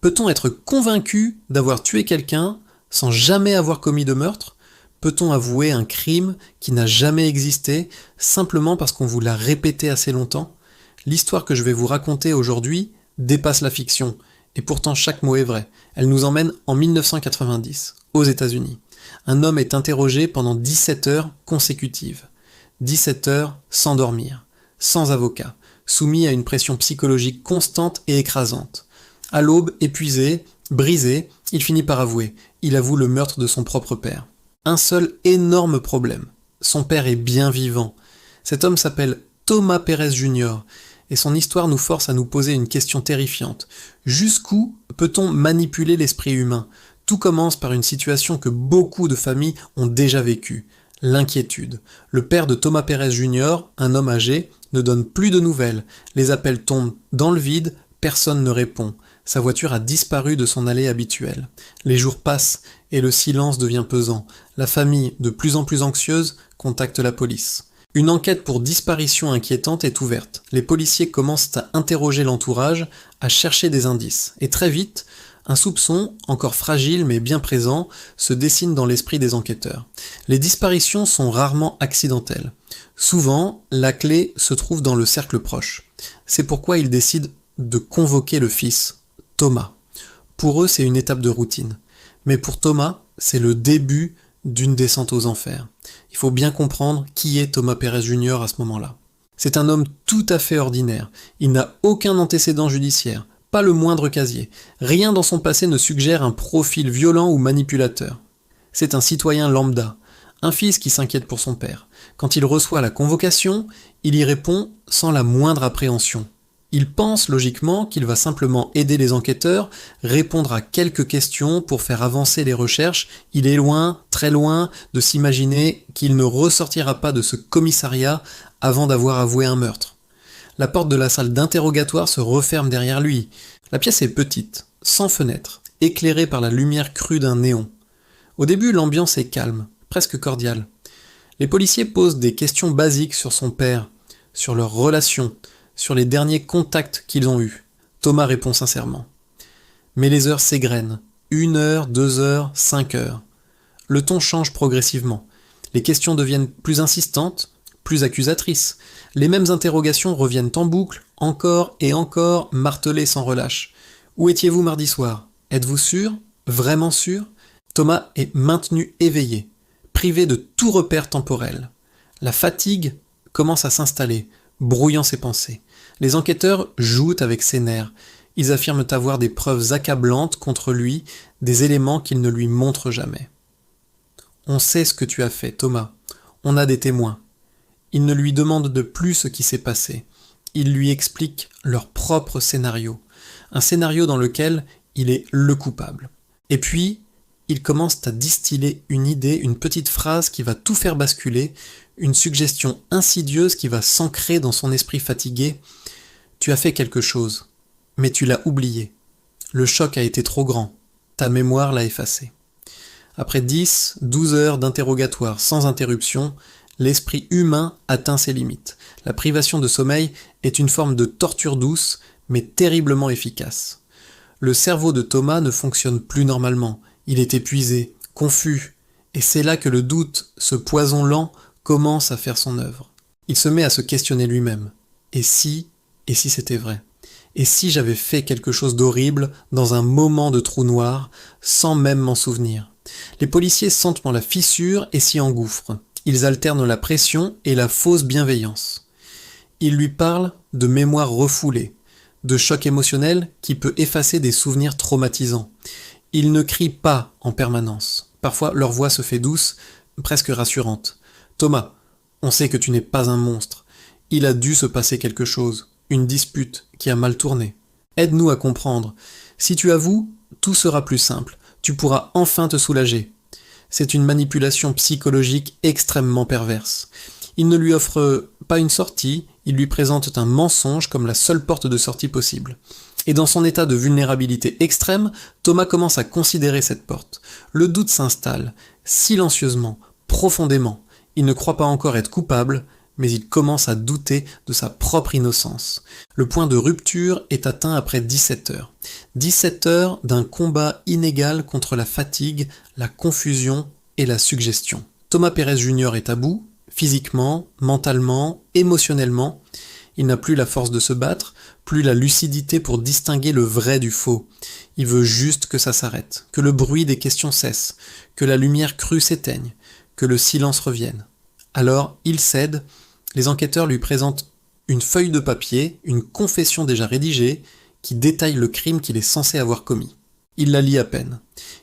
Peut-on être convaincu d'avoir tué quelqu'un sans jamais avoir commis de meurtre? Peut-on avouer un crime qui n'a jamais existé simplement parce qu'on vous l'a répété assez longtemps? L'histoire que je vais vous raconter aujourd'hui dépasse la fiction, et pourtant chaque mot est vrai. Elle nous emmène en 1990, aux États-Unis. Un homme est interrogé pendant 17 heures consécutives. 17 heures sans dormir, sans avocat, soumis à une pression psychologique constante et écrasante. À l'aube, épuisé, brisé, il finit par avouer. Il avoue le meurtre de son propre père. Un seul énorme problème. Son père est bien vivant. Cet homme s'appelle Thomas Perez Jr. et son histoire nous force à nous poser une question terrifiante. Jusqu'où peut-on manipuler l'esprit humain? Tout commence par une situation que beaucoup de familles ont déjà vécue. L'inquiétude. Le père de Thomas Perez Jr., un homme âgé, ne donne plus de nouvelles. Les appels tombent dans le vide, personne ne répond. Sa voiture a disparu de son allée habituelle. Les jours passent et le silence devient pesant. La famille, de plus en plus anxieuse, contacte la police. Une enquête pour disparition inquiétante est ouverte. Les policiers commencent à interroger l'entourage, à chercher des indices. Et très vite, un soupçon, encore fragile mais bien présent, se dessine dans l'esprit des enquêteurs. Les disparitions sont rarement accidentelles. Souvent, la clé se trouve dans le cercle proche. C'est pourquoi ils décident de convoquer le fils, Thomas. Pour eux, c'est une étape de routine. Mais pour Thomas, c'est le début d'une descente aux enfers. Il faut bien comprendre qui est Thomas Perez Jr. à ce moment-là. C'est un homme tout à fait ordinaire. Il n'a aucun antécédent judiciaire, pas le moindre casier. Rien dans son passé ne suggère un profil violent ou manipulateur. C'est un citoyen lambda, un fils qui s'inquiète pour son père. Quand il reçoit la convocation, il y répond sans la moindre appréhension. Il pense logiquement qu'il va simplement aider les enquêteurs, répondre à quelques questions pour faire avancer les recherches. Il est loin, très loin, de s'imaginer qu'il ne ressortira pas de ce commissariat avant d'avoir avoué un meurtre. La porte de la salle d'interrogatoire se referme derrière lui. La pièce est petite, sans fenêtre, éclairée par la lumière crue d'un néon. Au début, l'ambiance est calme, presque cordiale. Les policiers posent des questions basiques sur son père, sur leurs relations, sur les derniers contacts qu'ils ont eus. Thomas répond sincèrement. Mais les heures s'égrènent. 1 heure, 2 heures, 5 heures. Le ton change progressivement. Les questions deviennent plus insistantes, plus accusatrices. Les mêmes interrogations reviennent en boucle, encore et encore, martelées sans relâche. Où étiez-vous mardi soir? Êtes-vous sûr? Vraiment sûr? Thomas est maintenu éveillé, privé de tout repère temporel. La fatigue commence à s'installer, brouillant ses pensées. Les enquêteurs jouent avec ses nerfs. Ils affirment avoir des preuves accablantes contre lui, des éléments qu'ils ne lui montrent jamais. On sait ce que tu as fait, Thomas. On a des témoins. Ils ne lui demandent de plus ce qui s'est passé. Ils lui expliquent leur propre scénario. Un scénario dans lequel il est le coupable. Et puis, ils commencent à distiller une idée, une petite phrase qui va tout faire basculer, une suggestion insidieuse qui va s'ancrer dans son esprit fatigué. Tu as fait quelque chose, mais tu l'as oublié. Le choc a été trop grand. Ta mémoire l'a effacé. Après 10, 12 heures d'interrogatoire sans interruption, l'esprit humain atteint ses limites. La privation de sommeil est une forme de torture douce, mais terriblement efficace. Le cerveau de Thomas ne fonctionne plus normalement. Il est épuisé, confus, et c'est là que le doute, ce poison lent, commence à faire son œuvre. Il se met à se questionner lui-même. Et si c'était vrai? Et si j'avais fait quelque chose d'horrible dans un moment de trou noir, sans même m'en souvenir? Les policiers sentent la fissure et s'y engouffrent. Ils alternent la pression et la fausse bienveillance. Ils lui parlent de mémoire refoulée, de choc émotionnel qui peut effacer des souvenirs traumatisants. Ils ne crient pas en permanence. Parfois, leur voix se fait douce, presque rassurante. « Thomas, on sait que tu n'es pas un monstre. Il a dû se passer quelque chose, une dispute qui a mal tourné. Aide-nous à comprendre. Si tu avoues, tout sera plus simple. Tu pourras enfin te soulager. » C'est une manipulation psychologique extrêmement perverse. Il ne lui offre pas une sortie, il lui présente un mensonge comme la seule porte de sortie possible. Et dans son état de vulnérabilité extrême, Thomas commence à considérer cette porte. Le doute s'installe, silencieusement, profondément. Il ne croit pas encore être coupable, mais il commence à douter de sa propre innocence. Le point de rupture est atteint après 17 heures. 17 heures d'un combat inégal contre la fatigue, la confusion et la suggestion. Thomas Pérez Jr. est à bout, physiquement, mentalement, émotionnellement. Il n'a plus la force de se battre, plus la lucidité pour distinguer le vrai du faux. Il veut juste que ça s'arrête, que le bruit des questions cesse, que la lumière crue s'éteigne, que le silence revienne. Alors, il cède. Les enquêteurs lui présentent une feuille de papier, une confession déjà rédigée, qui détaille le crime qu'il est censé avoir commis. Il la lit à peine.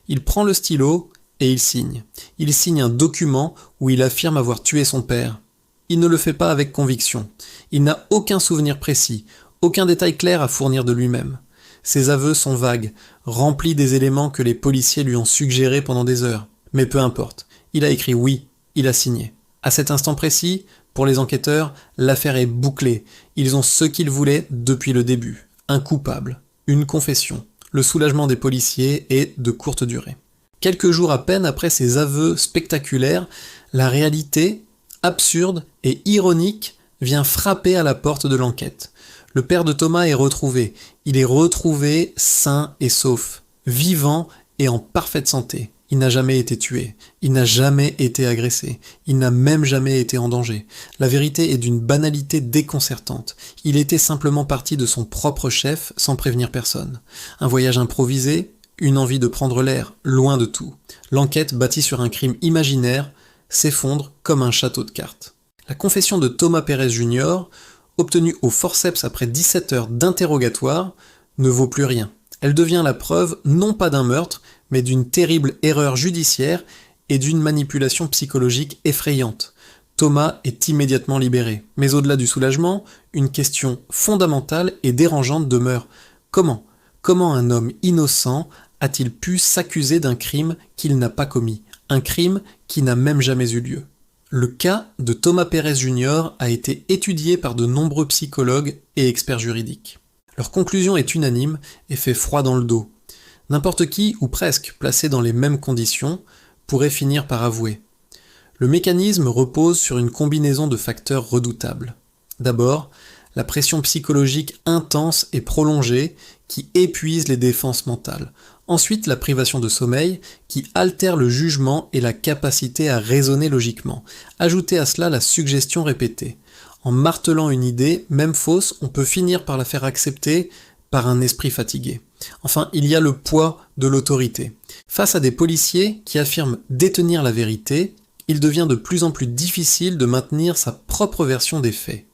Il prend le stylo et il signe. Il signe un document où il affirme avoir tué son père. Il ne le fait pas avec conviction. Il n'a aucun souvenir précis, aucun détail clair à fournir de lui-même. Ses aveux sont vagues, remplis des éléments que les policiers lui ont suggérés pendant des heures. Mais peu importe. Il a écrit oui, il a signé. À cet instant précis, pour les enquêteurs, l'affaire est bouclée. Ils ont ce qu'ils voulaient depuis le début. Un coupable, une confession. Le soulagement des policiers est de courte durée. Quelques jours à peine après ces aveux spectaculaires, la réalité, absurde et ironique, vient frapper à la porte de l'enquête. Le père de Thomas est retrouvé. Il est retrouvé sain et sauf, vivant et en parfaite santé. Il n'a jamais été tué, il n'a jamais été agressé, il n'a même jamais été en danger. La vérité est d'une banalité déconcertante. Il était simplement parti de son propre chef sans prévenir personne. Un voyage improvisé, une envie de prendre l'air, loin de tout. L'enquête, bâtie sur un crime imaginaire, s'effondre comme un château de cartes. La confession de Thomas Pérez Jr., obtenue au forceps après 17 heures d'interrogatoire, ne vaut plus rien. Elle devient la preuve non pas d'un meurtre, mais d'une terrible erreur judiciaire et d'une manipulation psychologique effrayante. Thomas est immédiatement libéré. Mais au-delà du soulagement, une question fondamentale et dérangeante demeure. Comment un homme innocent a-t-il pu s'accuser d'un crime qu'il n'a pas commis? Un crime qui n'a même jamais eu lieu. Le cas de Thomas Pérez Jr. a été étudié par de nombreux psychologues et experts juridiques. Leur conclusion est unanime et fait froid dans le dos. N'importe qui, ou presque, placé dans les mêmes conditions, pourrait finir par avouer. Le mécanisme repose sur une combinaison de facteurs redoutables. D'abord, la pression psychologique intense et prolongée qui épuise les défenses mentales. Ensuite, la privation de sommeil qui altère le jugement et la capacité à raisonner logiquement. Ajoutez à cela la suggestion répétée. En martelant une idée, même fausse, on peut finir par la faire accepter par un esprit fatigué. Enfin, il y a le poids de l'autorité. Face à des policiers qui affirment détenir la vérité, il devient de plus en plus difficile de maintenir sa propre version des faits.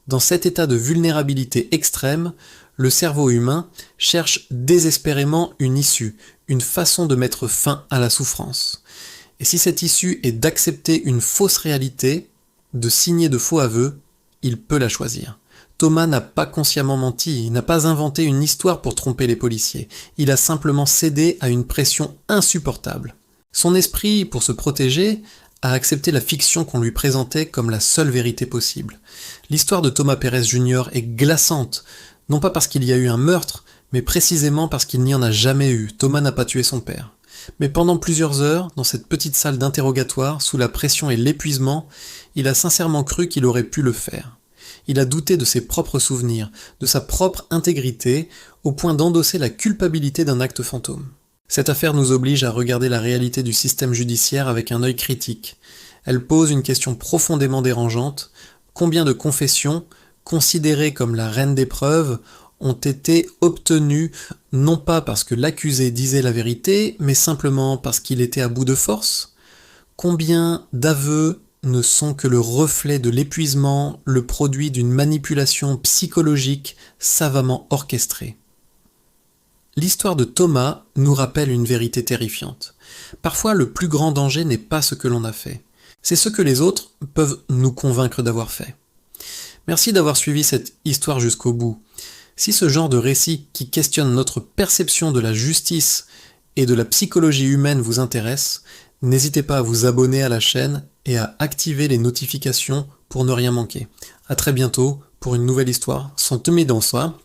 Dans cet état de vulnérabilité extrême, le cerveau humain cherche désespérément une issue, une façon de mettre fin à la souffrance. Et si cette issue est d'accepter une fausse réalité, de signer de faux aveux, il peut la choisir. Thomas n'a pas consciemment menti, il n'a pas inventé une histoire pour tromper les policiers, il a simplement cédé à une pression insupportable. Son esprit, pour se protéger, a accepté la fiction qu'on lui présentait comme la seule vérité possible. L'histoire de Thomas Pérez Jr. est glaçante, non pas parce qu'il y a eu un meurtre, mais précisément parce qu'il n'y en a jamais eu. Thomas n'a pas tué son père. Mais pendant plusieurs heures, dans cette petite salle d'interrogatoire, sous la pression et l'épuisement, il a sincèrement cru qu'il aurait pu le faire. Il a douté de ses propres souvenirs, de sa propre intégrité, au point d'endosser la culpabilité d'un acte fantôme. Cette affaire nous oblige à regarder la réalité du système judiciaire avec un œil critique. Elle pose une question profondément dérangeante. Combien de confessions, considérées comme la reine des preuves, ont été obtenues non pas parce que l'accusé disait la vérité, mais simplement parce qu'il était à bout de force? Combien d'aveux ne sont que le reflet de l'épuisement, le produit d'une manipulation psychologique savamment orchestrée? L'histoire de Thomas nous rappelle une vérité terrifiante. Parfois, le plus grand danger n'est pas ce que l'on a fait. C'est ce que les autres peuvent nous convaincre d'avoir fait. Merci d'avoir suivi cette histoire jusqu'au bout. Si ce genre de récit qui questionne notre perception de la justice et de la psychologie humaine vous intéresse, n'hésitez pas à vous abonner à la chaîne et à activer les notifications pour ne rien manquer. À très bientôt pour une nouvelle histoire sans te dans soi.